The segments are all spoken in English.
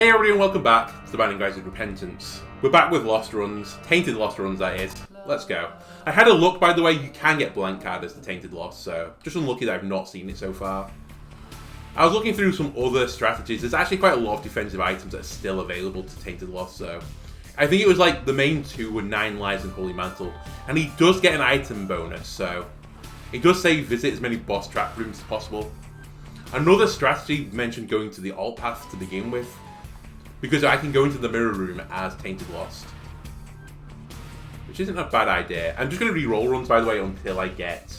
Hey everybody and welcome back to the Binding Guys of Repentance. We're back with Lost Runs, Tainted Lost Runs that is. Let's go. I had a look, by the way, you can get blank card as the Tainted Lost, so just unlucky that I've not seen it so far. I was looking through some other strategies. There's actually quite a lot of defensive items that are still available to Tainted Lost, so I think it was like the main two were 9 Lives and Holy Mantle, and he does get an item bonus, so it does say visit as many boss trap rooms as possible. Another strategy mentioned going to the alt path to begin with, because I can go into the mirror room as Tainted Lost. Which isn't a bad idea. I'm just going to re-roll runs, by the way, until I get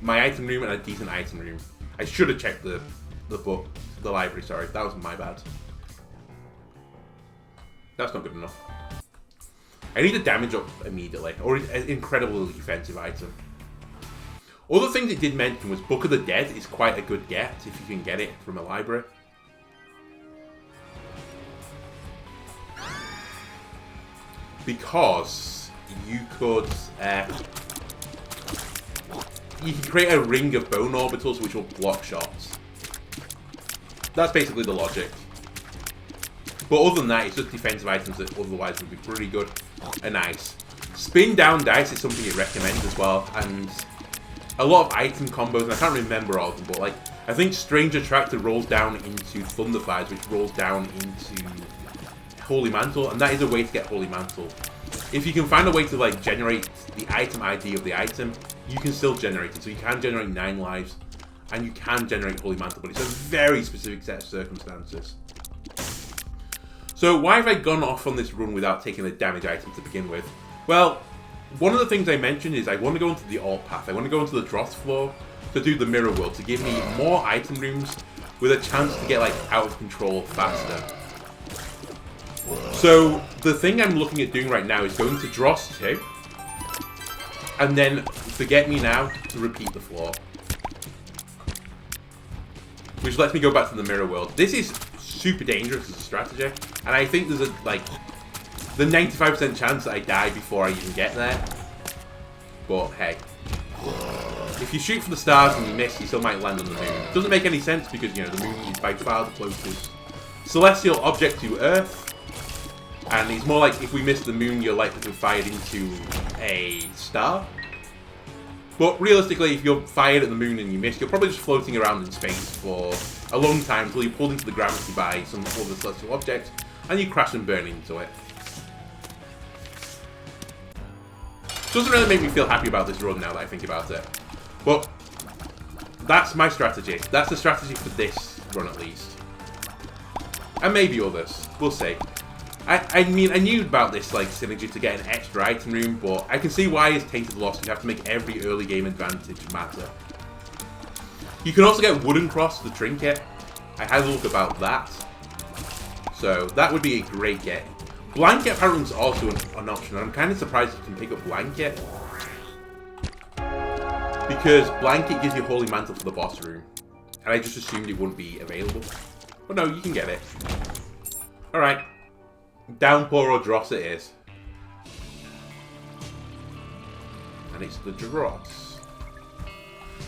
my item room and a decent item room. I should have checked the book, the library, sorry. That was my bad. That's not good enough. I need to damage up immediately, or an incredibly defensive item. Other things it did mention was Book of the Dead is quite a good get, if you can get it from a library. Because you could you can create a ring of bone orbitals which will block shots. That's basically the logic. But other than that, it's just defensive items that otherwise would be pretty good and nice. Spin down dice is something it recommends as well, and a lot of item combos, and I can't remember all of them, but like I think Strange Attractor rolls down into Thunderfires, which rolls down into Holy Mantle, and that is a way to get Holy Mantle. If you can find a way to like generate the item ID of the item, you can still generate it. So you can generate 9 lives, and you can generate Holy Mantle, but it's a very specific set of circumstances. So why have I gone off on this run without taking a damage item to begin with? Well, one of the things I mentioned is I want to go into the alt path. I want to go into the Dross floor to do the mirror world, to give me more item rooms with a chance to get like out of control faster. So, the thing I'm looking at doing right now is going to Dross 2, and then Forget Me Now to repeat the floor. Which lets me go back to the mirror world. This is super dangerous as a strategy, and I think there's a, like, the 95% chance that I die before I even get there. But, hey. If you shoot for the stars and you miss, you still might land on the moon. Doesn't make any sense because, you know, the moon is by far the closest celestial object to Earth. And it's more like if we miss the moon, you're likely to be fired into a star. But realistically, if you're fired at the moon and you miss, you're probably just floating around in space for a long time until you're pulled into the gravity by some other celestial object, and you crash and burn into it. Doesn't really make me feel happy about this run now that I think about it. But that's my strategy. That's the strategy for this run at least. And maybe others. We'll see. I mean, I knew about this like synergy to get an extra item room, but I can see why as Tainted Lost you have to make every early game advantage matter. You can also get Wooden Cross, the trinket. I had a look about that. So that would be a great get. Blanket apparently is also an option, and I'm kind of surprised you can pick up Blanket. Because Blanket gives you Holy Mantle for the boss room. And I just assumed it wouldn't be available. But no, you can get it. Alright. Downpour or Dross it is. And it's the Dross.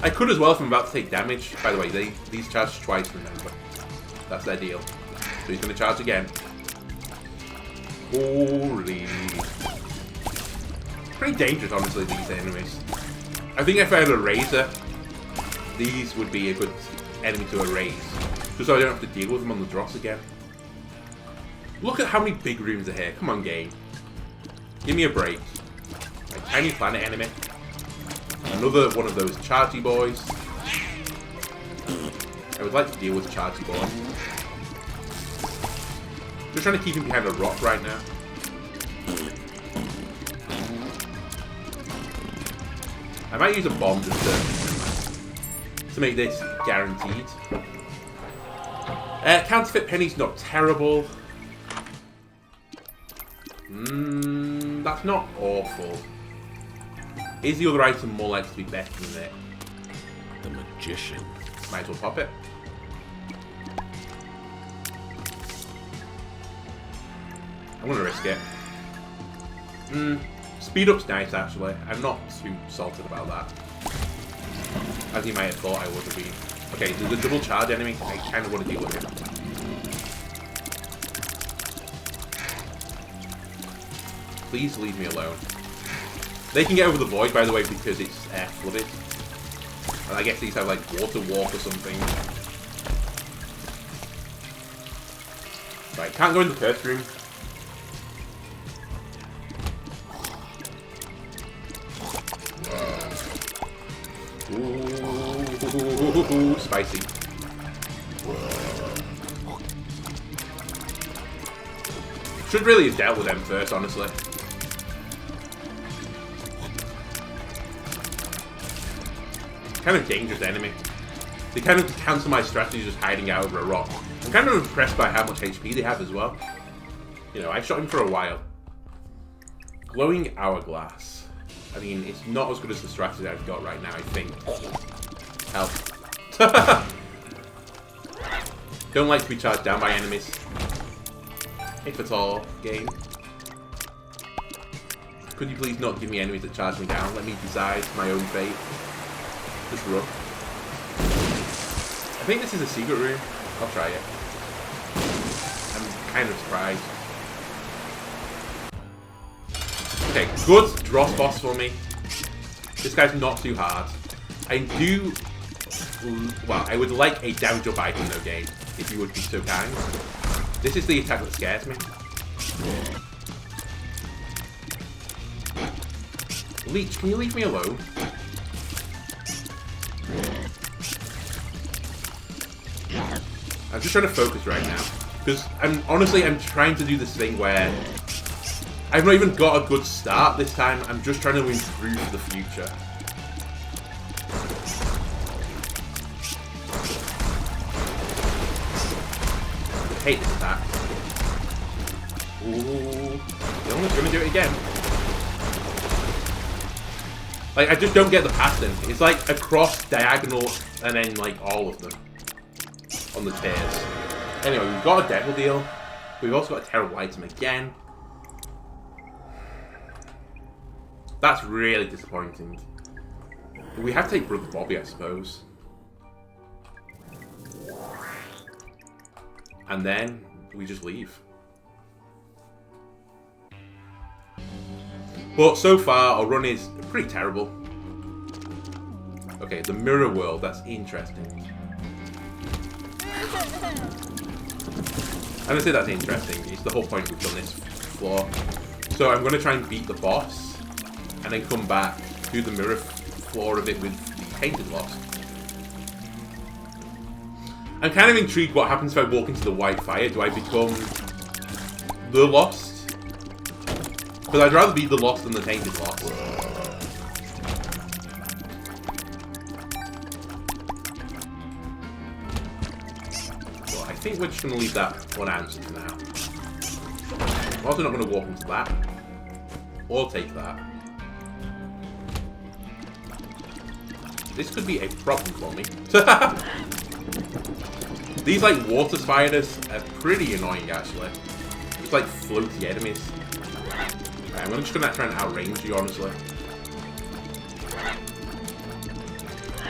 I could as well if I'm about to take damage. By the way, these charge twice, remember. That's their deal. So he's going to charge again. Holy. Pretty dangerous, honestly, these enemies. I think if I had a Razor, these would be a good enemy to erase. Just so I don't have to deal with them on the Dross again. Look at how many big rooms are here. Come on, game. Give me a break. A tiny planet enemy. Another one of those chargy boys. I would like to deal with chargy boy. Just trying to keep him behind a rock right now. I might use a bomb just to make this guaranteed. Counterfeit Penny's not terrible. That's not awful. Is the other item more likely to be better than it? The Magician. Might as well pop it. I'm gonna risk it. Speed up's nice actually. I'm not too salted about that. As you might have thought I would have been. Okay, there's a double charge enemy. I kind of want to deal with him. Please leave me alone. They can get over the void, by the way, because it's flooded. And I guess these have like water walk or something. Right, can't go in the first room. Ooh, spicy. Should really have dealt with them first, honestly. Kind of dangerous enemy. They kind of cancel my strategy just hiding out over a rock. I'm kind of impressed by how much HP they have as well. You know, I shot him for a while. Glowing hourglass. I mean, it's not as good as the strategy I've got right now, I think. Help. Don't like to be charged down by enemies. If at all, game. Could you please not give me enemies that charge me down? Let me decide my own fate. Just run. I think this is a secret room. I'll try it. I'm kind of surprised. Okay, good dross boss for me. This guy's not too hard. I do... Well, I would like a damage up item though, game, if you would be so kind. This is the attack that scares me. Leech, can you leave me alone? I'm just trying to focus right now. Because I'm trying to do this thing where I've not even got a good start this time. I'm just trying to improve the future. I hate this attack. Ooh. The almost gonna do it again. Like, I just don't get the pattern. It's like across, diagonal, and then like all of them on the tiers. Anyway, we've got a devil deal. We've also got a terrible item again. That's really disappointing. We have to take Brother Bobby, I suppose. And then we just leave. But so far, our run is pretty terrible. Okay, the mirror world, that's interesting. I don't say that's interesting, it's the whole point we've done this floor. So I'm going to try and beat the boss, and then come back, do the mirror floor of it with the tainted lost. I'm kind of intrigued what happens if I walk into the white fire. Do I become the lost? Because I'd rather be the lost than the tainted lost. Well, I think we're just going to leave that unanswered for now. I'm also not going to walk into that. Or take that. This could be a problem for me. These, like, water spiders are pretty annoying, actually. It's like floaty enemies. Right, I'm just gonna try and outrange you, honestly.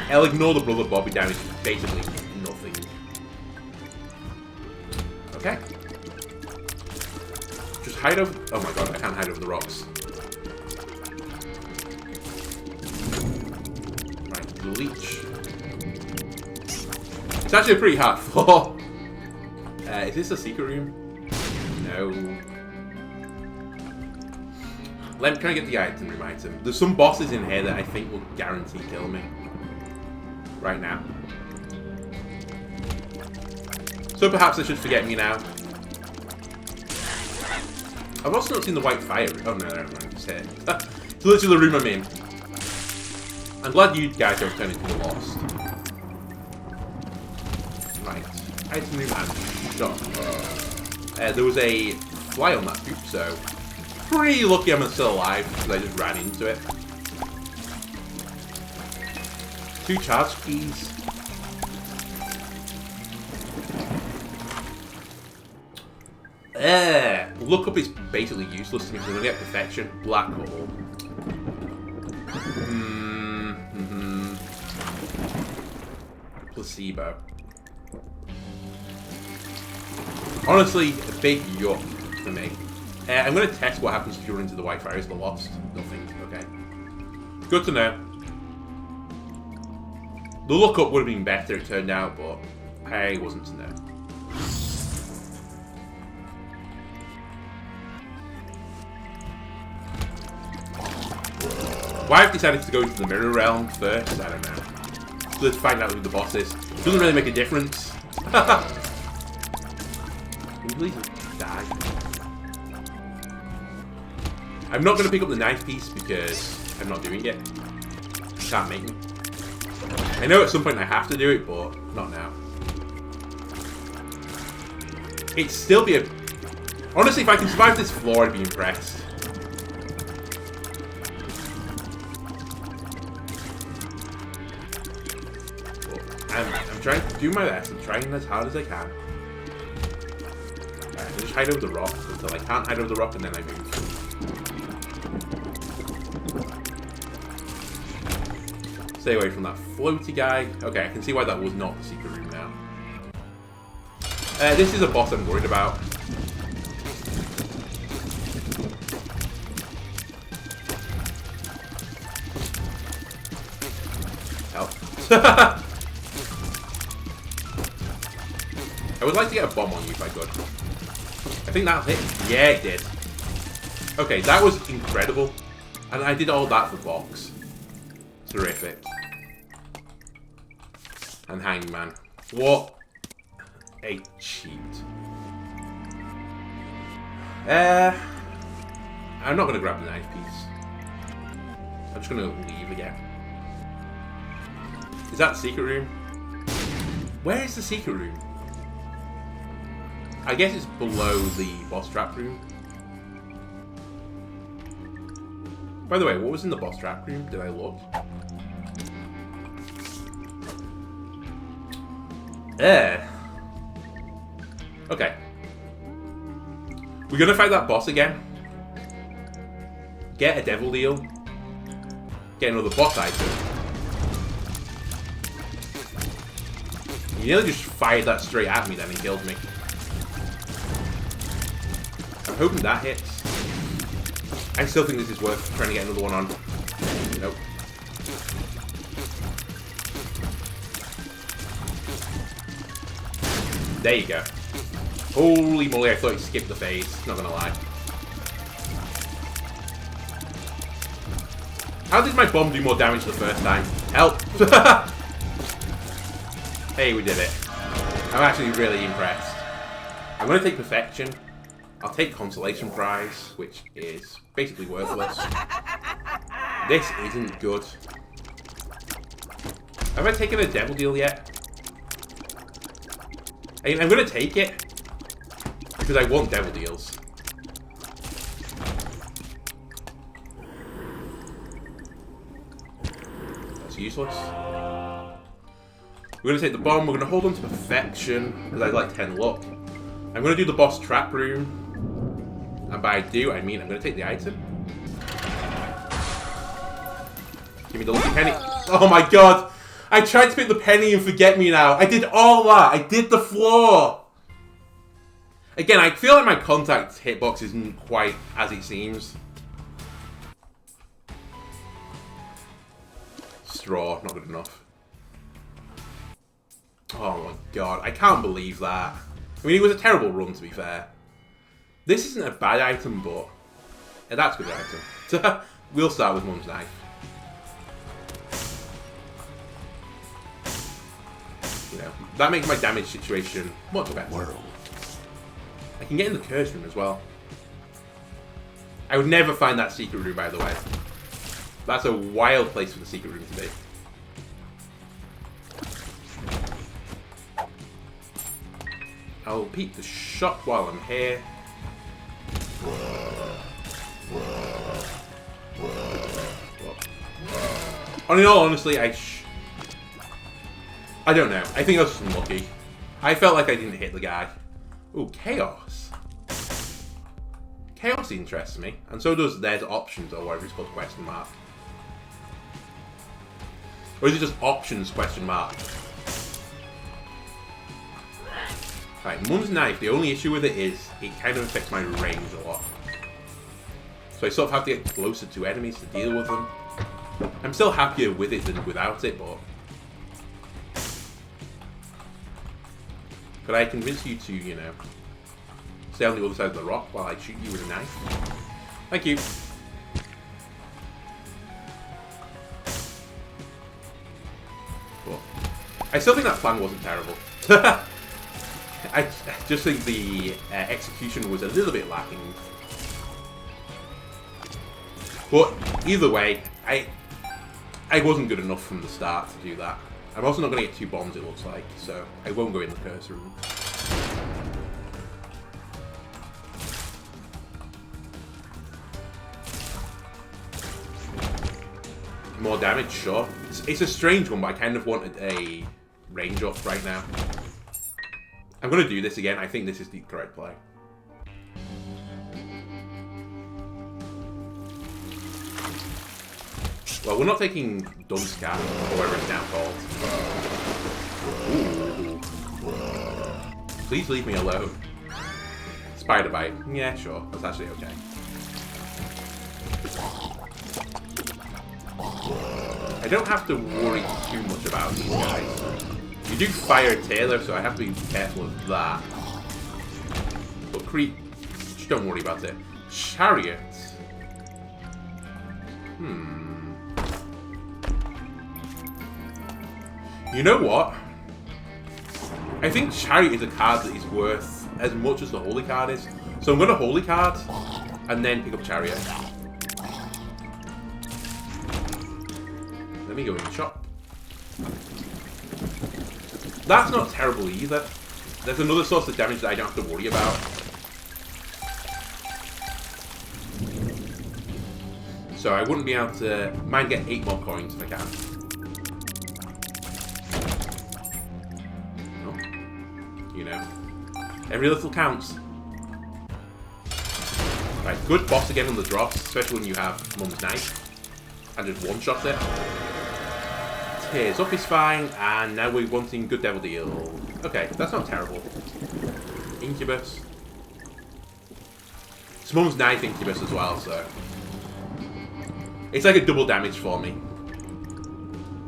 I'll ignore the Brother Bobby damage, basically nothing. Okay. Just hide over... Oh my god, I can't hide over the rocks. Right, the leech. It's actually a pretty hard floor. Is this a secret room? No. Let me try and get the item room item. There's some bosses in here that I think will guarantee kill me. Right now. So perhaps I should forget me now. I've also not seen the white fire. Oh no, never mind. It's here. It's literally the room I'm in. I'm glad you guys don't turn into the lost. Right. Item room and shot. There was a fly on that poop, so pretty lucky I'm still alive because I just ran into it. 2 charge keys. Lookup is basically useless to me because I don't get perfection. Black hole. Placebo. Honestly, a big yuck for me. I'm going to test what happens if you run into the Wi-Fi. Is the lost? Nothing. Okay. Good to know. The lookup would have been better, it turned out, but I wasn't to know. Why I've decided to go into the mirror realm first, I don't know. So let's find out who the boss is. It doesn't really make a difference. Can you please die? I'm not going to pick up the knife piece because I'm not doing it. Can't make me. I know at some point I have to do it, but not now. It'd still be a... Honestly, if I can survive this floor, I'd be impressed. I'm trying to do my best. I'm trying as hard as I can. Alright, I'll just hide over the rock until I can't hide over the rock, and then I move. Stay away from that floaty guy. Okay, I can see why that was not the secret room now. This is a boss I'm worried about. Help. I would like to get a bomb on you if I could. I think that'll hit. Yeah, it did. Okay, that was incredible. And I did all that for box. Terrific. And Hangman. What a cheat. I'm not going to grab the knife piece. I'm just going to leave again. Is that the secret room? Where is the secret room? I guess it's below the boss trap room. By the way, what was in the boss trap room? Did I look? Okay. We're gonna fight that boss again. Get a devil deal. Get another boss item. He nearly just fired that straight at me, then he killed me. I'm hoping that hits. I still think this is worth trying to get another one on. Nope. There you go. Holy moly, I thought he skipped the phase. Not gonna lie. How did my bomb do more damage the first time? Help! Hey, we did it. I'm actually really impressed. I'm gonna take Perfection. I'll take Consolation Prize, which is basically worthless. This isn't good. Have I taken a Devil Deal yet? I'm gonna take it because I want Devil Deals. That's useless. We're gonna take the bomb. We're gonna hold on to Perfection because I like 10 luck. I'm gonna do the boss trap room. And by do, I mean I'm going to take the item. Give me the lucky penny. Oh my god! I tried to pick the penny and forget me now. I did all that. I did the floor. Again, I feel like my contact hitbox isn't quite as it seems. Straw, not good enough. Oh my god, I can't believe that. I mean, it was a terrible run, to be fair. This isn't a bad item, but that's a good item. We'll start with Mum's knife. You know, that makes my damage situation much better. I can get in the curse room as well. I would never find that secret room, by the way. That's a wild place for the secret room to be. I'll peek the shop while I'm here. In all honesty, I don't know. I think I was just unlucky. I felt like I didn't hit the guy. Ooh, Chaos. Chaos interests me. And so does There's Options, or whatever it's called, question mark. Or is it just Options, question mark? Right, Mum's knife, the only issue with it is it kind of affects my range a lot. So I sort of have to get closer to enemies to deal with them. I'm still happier with it than without it, but... Could I convince you to, you know, stay on the other side of the rock while I shoot you with a knife? Thank you. But I still think that plan wasn't terrible. I just think the execution was a little bit lacking. But either way, I wasn't good enough from the start to do that. I'm also not going to get 2 bombs, it looks like, so I won't go in the cursor room. More damage, sure. It's a strange one, but I kind of wanted a range up right now. I'm going to do this again. I think this is the correct play. Well, we're not taking Dunscat, or whatever it's now called. Ooh. Please leave me alone. Spider bite. Yeah, sure. That's actually okay. I don't have to worry too much about these guys. You do fire Taylor, so I have to be careful of that. But Creep, just don't worry about it. Chariot. You know what? I think Chariot is a card that is worth as much as the Holy card is. So I'm going to Holy card, and then pick up Chariot. Let me go in the shop. That's not terrible either. There's another source of damage that I don't have to worry about. So I wouldn't be able to... Might get 8 more coins if I can. Oh. You know. Every little counts. Right, good boss again on the drops, especially when you have Mum's Knife. And just one-shot it. Tears up is fine, and now we're wanting Good Devil Deal. Okay, that's not terrible. Incubus. It's Mum's Knife Incubus as well, so... It's like a double damage for me.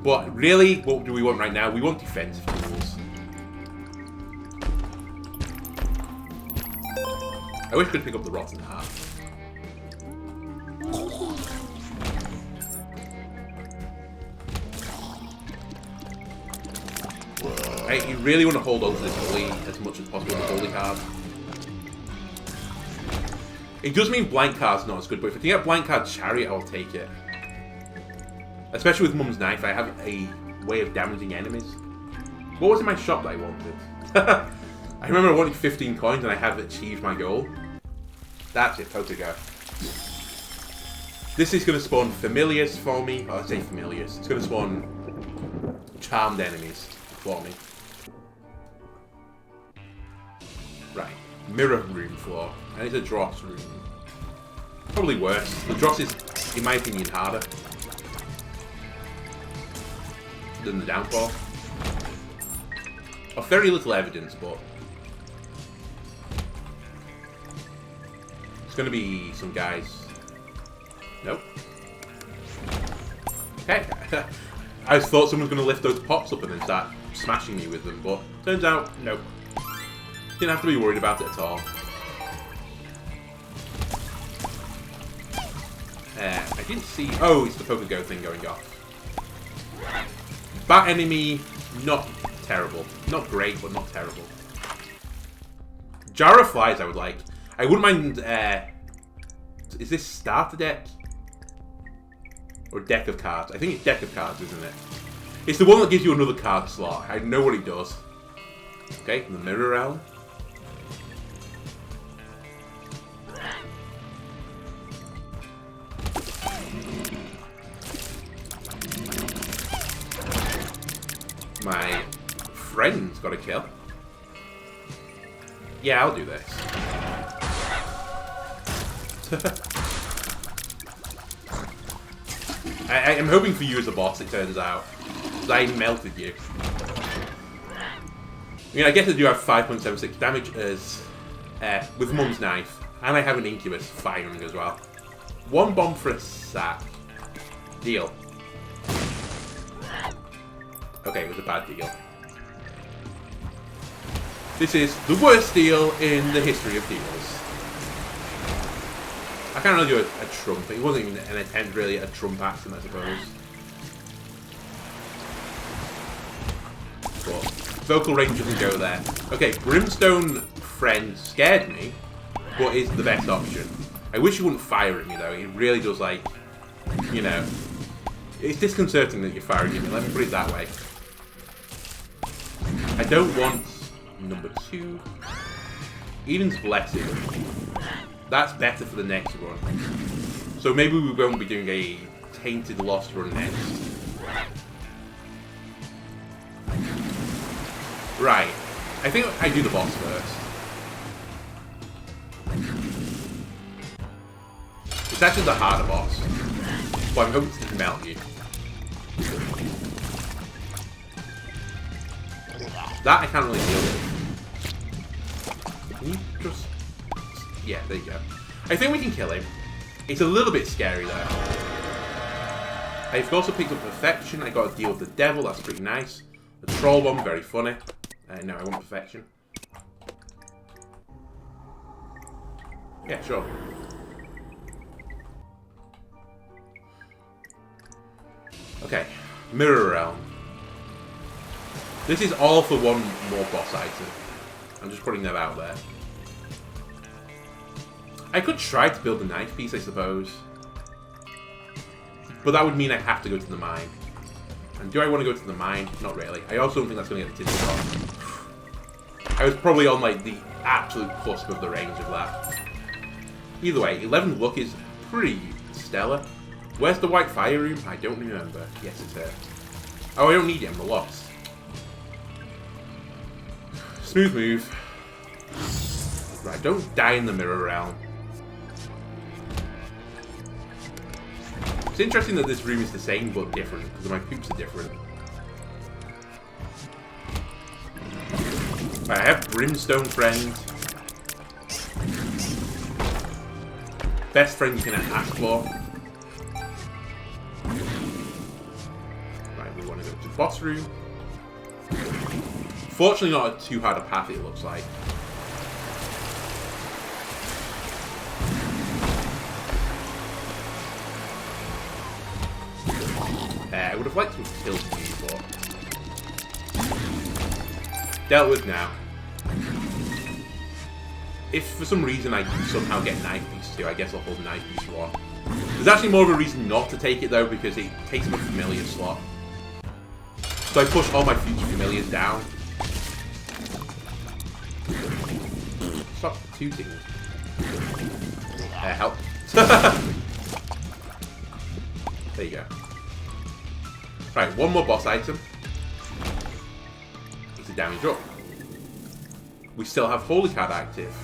But really, what do we want right now? We want defensive tools. I wish I could pick up the Rotten Heart. You really want to hold on to this Holy as much as possible, the Holy card. It does mean blank card's not as good, but if I can get blank card Chariot, I'll take it. Especially with Mum's Knife, I have a way of damaging enemies. What was in my shop that I wanted? I remember I wanted 15 coins and I have achieved my goal. That's it, Potago. This is going to spawn Familiars for me. Oh, I say Familiars. It's going to spawn Charmed enemies for me. Right. Mirror room floor. And it's a Dross room. Probably worse. The Dross is, in my opinion, harder than the Downfall. Of very little evidence, but... It's going to be some guys... Nope. Okay. I thought someone was going to lift those pops up and then start smashing me with them, but turns out, nope. Didn't have to be worried about it at all. I didn't see... Oh, it's the Pokégo thing going off. Bat enemy, not terrible. Not great, but not terrible. Jar of Flies I would like. I wouldn't mind... is this starter deck? Or deck of cards? I think it's deck of cards, isn't it? It's the one that gives you another card slot. I know what it does. Okay, the Mirror Realm. My friend's got a kill. Yeah, I'll do this. I'm hoping for you as a boss, it turns out. I melted you. I mean, I guess I do have 5.76 damage as with Mum's Knife. And I have an Incubus firing as well. 1 bomb for a sack. Deal. Okay, it was a bad deal. This is the worst deal in the history of deals. I can't really do a trump. It wasn't even an attempt really at a trump action, I suppose. But vocal range doesn't go there. Okay, Brimstone Friend scared me, but is the best option. I wish you wouldn't fire at me though. It really does, like, you know, it's disconcerting that you're firing at me. Let me put it that way. I don't want number 2. Eden's Blessing. That's better for the next run. So maybe we won't be doing a Tainted Lost run next. Right. I think I do the boss first. It's actually the harder boss. But I'm hoping to melt you. That I can't really deal with. Can you just... Yeah, there you go. I think we can kill him. It's a little bit scary though. I've also picked up Perfection. I got to deal with the devil. That's pretty nice. The Troll Bomb, very funny. No, I want Perfection. Yeah, sure. Okay, Mirror Realm. This is all for 1 more boss item. I'm just putting that out there. I could try to build a knife piece, I suppose. But that would mean I have to go to the mine. And do I want to go to the mine? Not really. I also don't think that's going to get a tinted off. I was probably on, like, the absolute cusp of the range of that. Either way, 11 luck is pretty stellar. Where's the white fire room? I don't remember. Yes, it's there. Oh, I don't need it. I'm lost. Smooth move. Right, don't die in the mirror realm. It's interesting that this room is the same but different, because my poops are different. Right, I have Brimstone Friend. Best friend you can ask for. Right, we want to go to the boss room. Fortunately not too hard a path, it looks like. I would have liked to have killed you, but... Dealt with now. If for some reason I can somehow get Knife Piece 2, I guess I'll hold Knife Piece 1. There's actually more of a reason not to take it though, because it takes my familiar slot. So I push all my future familiars down. Stop tooting. Help. There you go. Right, 1 more boss item. It's a damage up. We still have Holy Card active.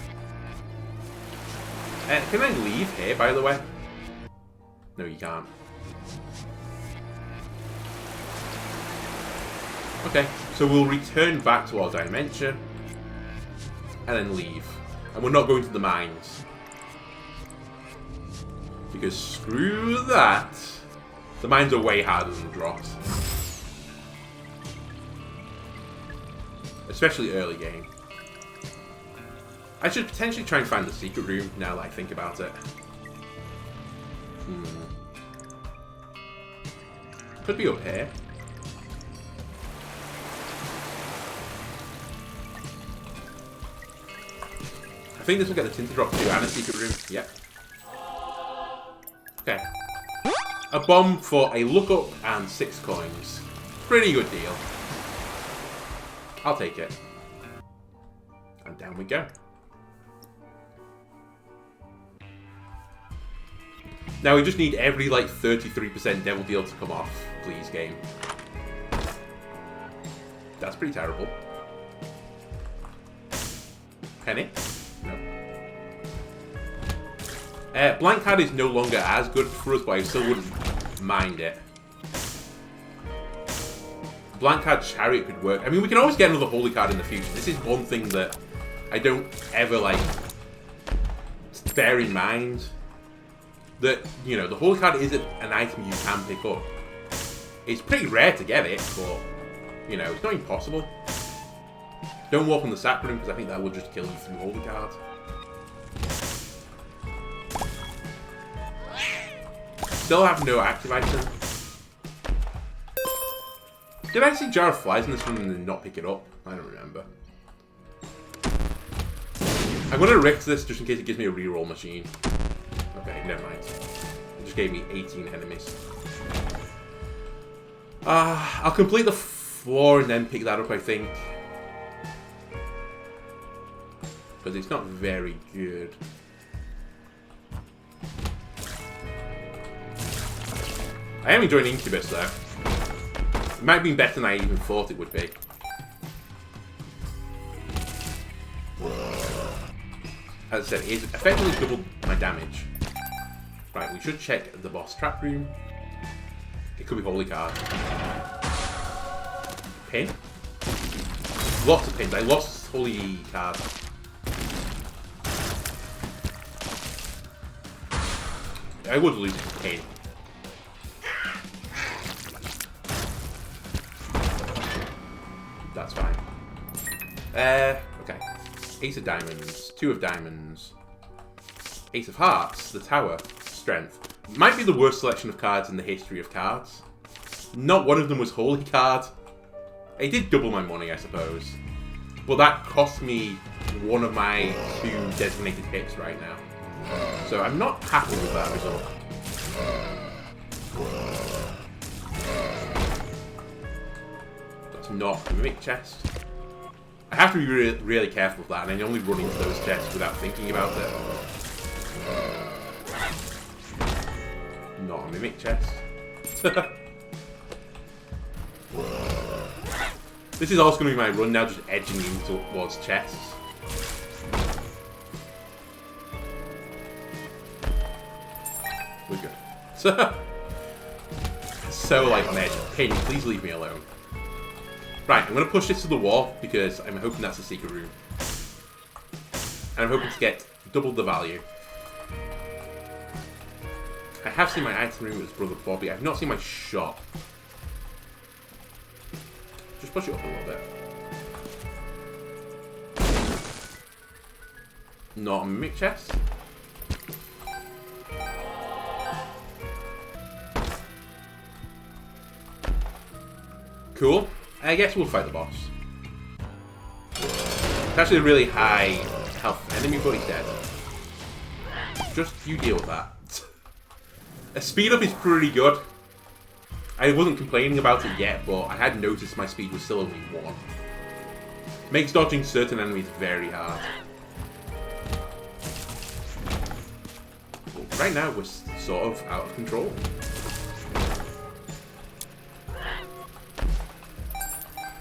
Can I leave here, by the way? No, you can't. Okay, so we'll return back to our dimension. And then leave. And we're not going to the mines. Because screw that. The mines are way harder than the drops. Especially early game. I should potentially try and find the secret room now that I think about it. Could be up here. I think this will get the tinted drop too, and a secret room. Yep. Okay. A bomb for a lookup and 6 coins. Pretty good deal. I'll take it. And down we go. Now we just need every, like, 33% devil deal to come off. Please, game. That's pretty terrible. Penny? No. Blank card is no longer as good for us, but I still wouldn't mind it. Blank card chariot could work. I mean, we can always get another holy card in the future. This is one thing that I don't ever, like, bear in mind. that, you know, the holy card is an item you can pick up. It's pretty rare to get it, but, you know, it's not impossible. Don't walk on the sack room, because I think that will just kill you through holy cards. Still have no active item. Did I see Jar of Flies in this one and then not pick it up? I don't remember. I'm going to risk this just in case it gives me a reroll machine. Okay, never mind. It just gave me 18 enemies. I'll complete the floor and then pick that up, I think. Because it's not very good. I am enjoying Incubus though. It might be better than I even thought it would be. As I said, it's effectively doubled my damage. Right, we should check the boss trap room. It could be holy card. Pin? Lots of pins. I lost holy card. I would lose pin. That's fine. Okay. Ace of diamonds, 2 of diamonds, Ace of hearts, the tower, strength. Might be the worst selection of cards in the history of cards. Not one of them was holy card. It did double my money, I suppose. But that cost me one of my 2 designated hits right now. So I'm not happy with that result. That's not a mimic chest. I have to be really careful with that, and I only run into those chests without thinking about it. Not a mimic chest. This is also going to be my run now, just edging in towards chests. We're good. So like on edge. Pin, please leave me alone. Right, I'm going to push this to the wall because I'm hoping that's a secret room. And I'm hoping to get double the value. I have seen my item room with Brother Bobby. I've not seen my shop. Just push it up a little bit. Not a mimic chest. Cool. I guess we'll fight the boss. It's actually a really high health enemy, but he's dead. Just you deal with that. A speed up is pretty good. I wasn't complaining about it yet, but I had noticed my speed was still only 1. Makes dodging certain enemies very hard. But right now, we're sort of out of control.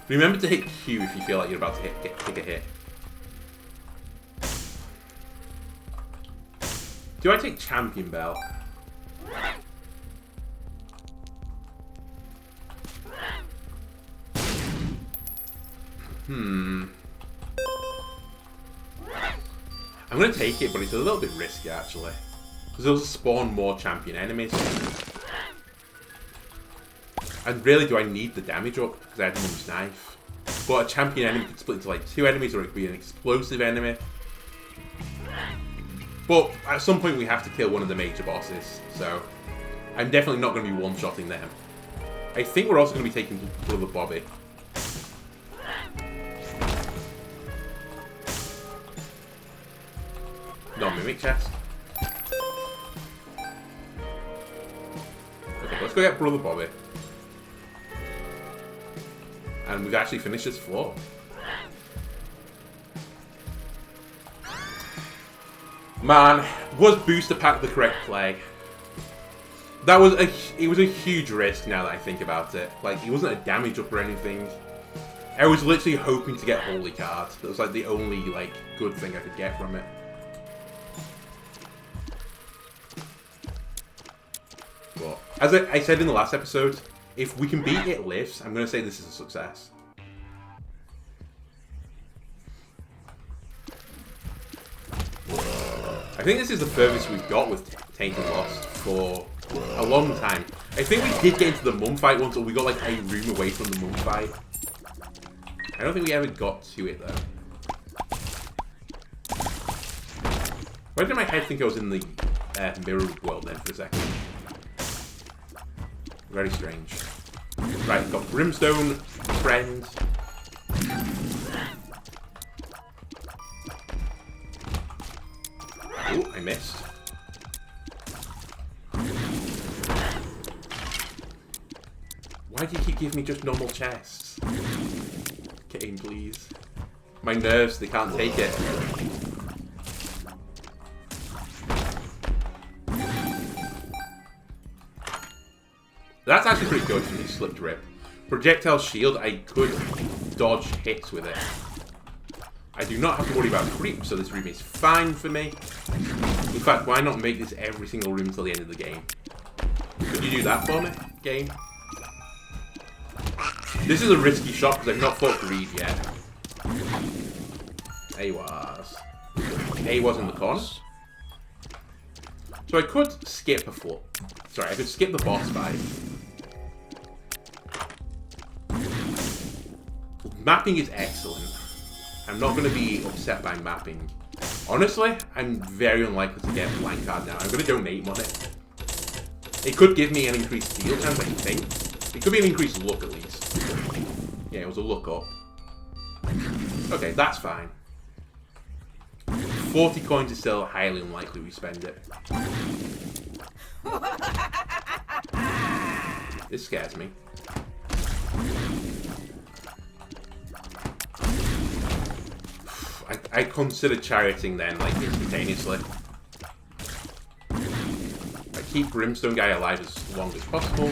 Remember to hit Q if you feel like you're about to take a hit. Do I take Champion Bell? I'm going to take it, but it's a little bit risky actually. Because it'll spawn more champion enemies. And really, do I need the damage up? Because I have Mum's Knife. But a champion enemy could split into like 2 enemies, or it could be an explosive enemy. But at some point we have to kill one of the major bosses. So I'm definitely not going to be one-shotting them. I think we're also going to be taking Brother Bobby. Non-mimic chest. Okay, let's go get Brother Bobby. And we've actually finished this floor. Man, was booster pack the correct play? That was it was a huge risk now that I think about it. Like, it wasn't a damage up or anything. I was literally hoping to get holy cards. That was like the only like good thing I could get from it. But as I said in the last episode, if we can beat It Lives, I'm going to say this is a success. I think this is the furthest we've got with Tainted Lost for a long time. I think we did get into the mum fight once, or we got like a room away from the mum fight. I don't think we ever got to it though. Why did my head think I was in the mirror world then for a second? Very strange. Right, got Brimstone, friend. Oh, I missed. Why do you keep giving me just normal chests? Get in, please. My nerves, they can't take it. That's actually pretty good for me, Slip Drip. Projectile Shield, I could dodge hits with it. I do not have to worry about creep, so this room is fine for me. In fact, why not make this every single room till the end of the game? Could you do that for me, game? This is a risky shot because I've not fought Greed yet. A was in the corner. So I could skip a floor. Sorry, I could skip the boss fight. Mapping is excellent. I'm not going to be upset by mapping. Honestly, I'm very unlikely to get a blank card now. I'm going to donate money. It could give me an increased steal chance, I think. It could be an increased luck at least. Yeah, it was a look up. Okay, that's fine. 40 coins is still highly unlikely we spend it. This scares me. I consider charioting then, like, instantaneously. I keep Brimstone Guy alive as long as possible.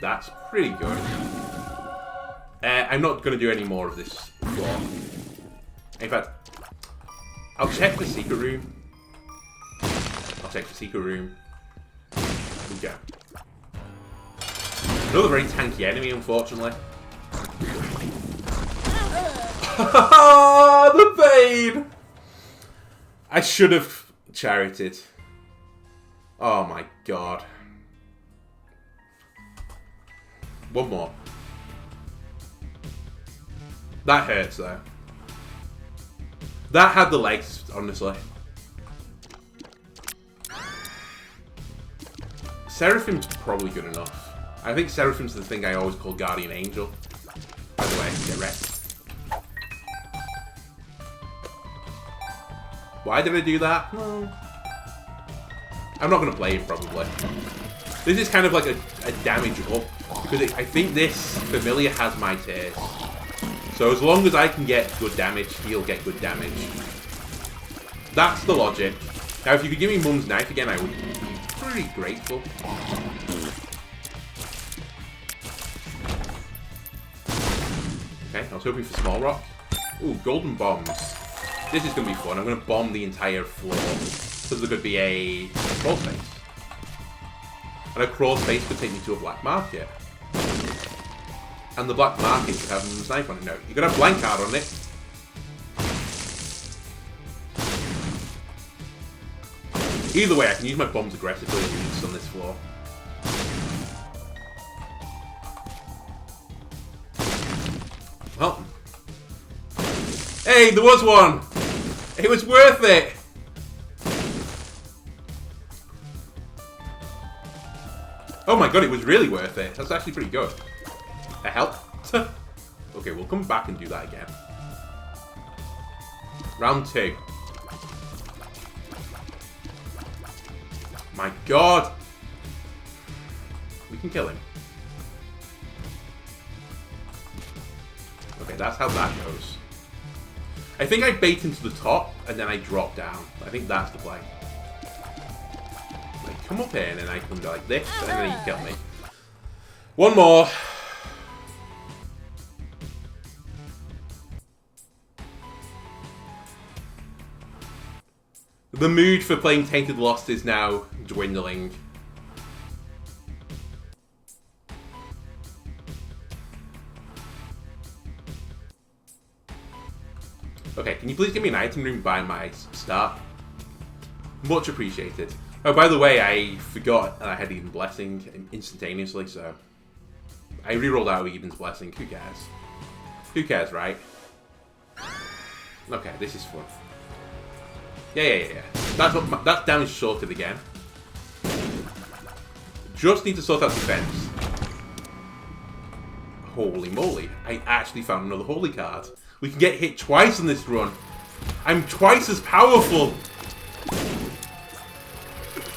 That's pretty good. I'm not going to do any more of this floor. In fact, I'll check the secret room. I'll check the secret room. We go. Another very tanky enemy, unfortunately. The pain! I should have charioted. Oh my god. One more. That hurts though. That had the legs, honestly. Seraphim's probably good enough. I think Seraphim's the thing I always call Guardian Angel. By the way, get wrecked. Why did I do that? No. I'm not going to play it, probably. This is kind of like a damage up. Because I think this familiar has my taste. So as long as I can get good damage, he'll get good damage. That's the logic. Now, if you could give me Mum's Knife again, I would be pretty grateful. Okay, I was hoping for Small Rock. Ooh, Golden Bombs. This is going to be fun. I'm going to bomb the entire floor. So there could be a crawl space. And a crawl space could take me to a black market. And the black market should have Mum's Knife on it. No, you could have blank card on it. Either way, I can use my bombs aggressively and use on this floor. Well. Hey, there was one! It was worth it! Oh my god, it was really worth it. That's actually pretty good. A help? Okay, we'll come back and do that again. Round 2. My god! We can kill him. Okay, that's how that goes. I think I bait him to the top, and then I drop down. I think that's the play. I come up here, and then I come like this, and then he kill me. One more. The mood for playing Tainted Lost is now dwindling. Okay, can you please give me an item room by my start? Much appreciated. Oh, by the way, I forgot I had Eden's Blessing instantaneously, so... I rerolled out Eden's Blessing. Who cares? Who cares, right? Okay, this is fun. Yeah. That's damage sorted again. Just need to sort out defense. Holy moly. I actually found another holy card. We can get hit twice in this run. I'm twice as powerful.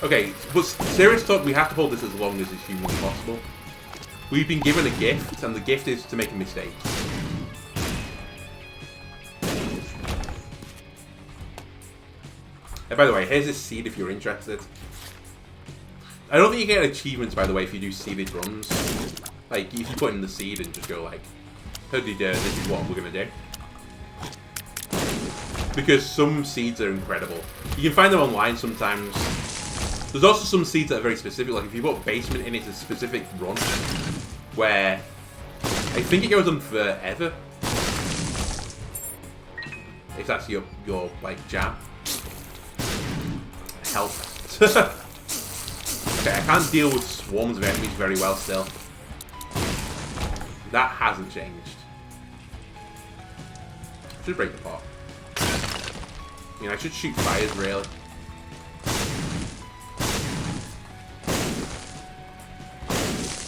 Okay, but serious talk, we have to hold this as long as is humanly possible. We've been given a gift, and the gift is to make a mistake. And by the way, here's this seed if you're interested. I don't think you get achievements, by the way, if you do seeded runs. Like, if you put in the seed and just go like, this is what we're going to do. Because some seeds are incredible. You can find them online sometimes. There's also some seeds that are very specific, like if you put basement in, it's a specific run. Where, I think it goes on forever. If that's your like, jam. Help. Okay, I can't deal with swarms of enemies very well still. That hasn't changed. Should break the pot. I mean, I should shoot fires, really.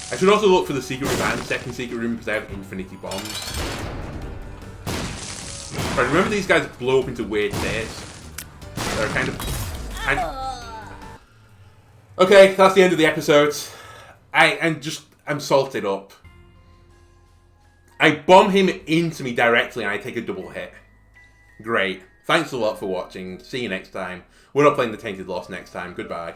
I should also look for the secret room and second secret room because they have infinity bombs. But remember these guys blow up into weird states. They're kind of... Okay, that's the end of the episode. I'm salted up. I bomb him into me directly and I take a double hit. Great. Thanks a lot for watching. See you next time. We're not playing the Tainted Lost next time. Goodbye.